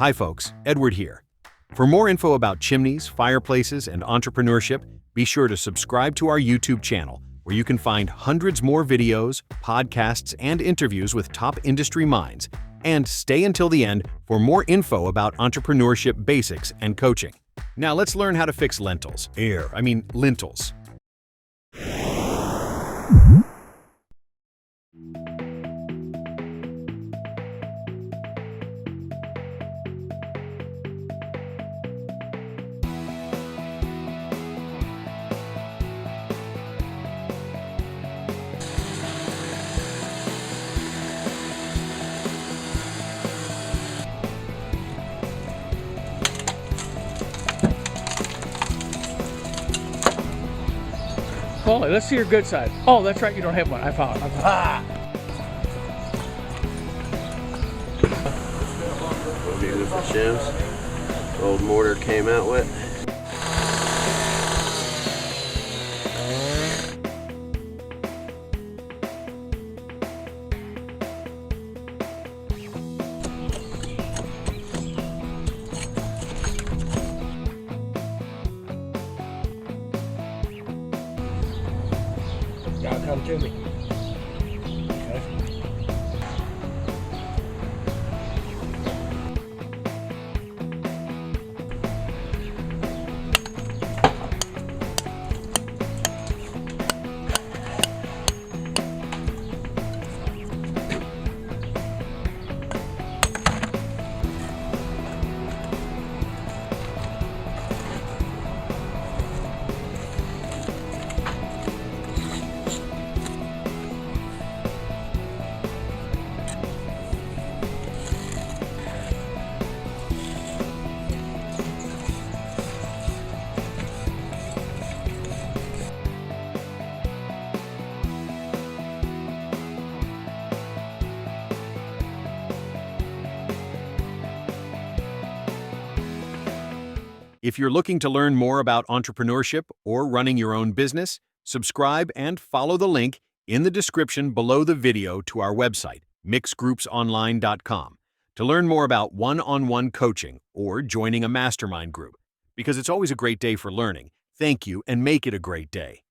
Hi folks, Edward here. For more info about chimneys, fireplaces, and entrepreneurship, be sure to subscribe to our YouTube channel, where you can find hundreds more videos, podcasts, and interviews with top industry minds. And stay until the end for more info about entrepreneurship basics and coaching. Now let's learn how to fix lentils. Lintels. Hold on, let's see your good side. Oh, that's right, you don't have one. I found it. We'll be using for shims. Old mortar came out with. Y'all come to me. Okay. If you're looking to learn more about entrepreneurship or running your own business, subscribe and follow the link in the description below the video to our website, mixgroupsonline.com, to learn more about one-on-one coaching or joining a mastermind group. Because it's always a great day for learning. Thank you and make it a great day.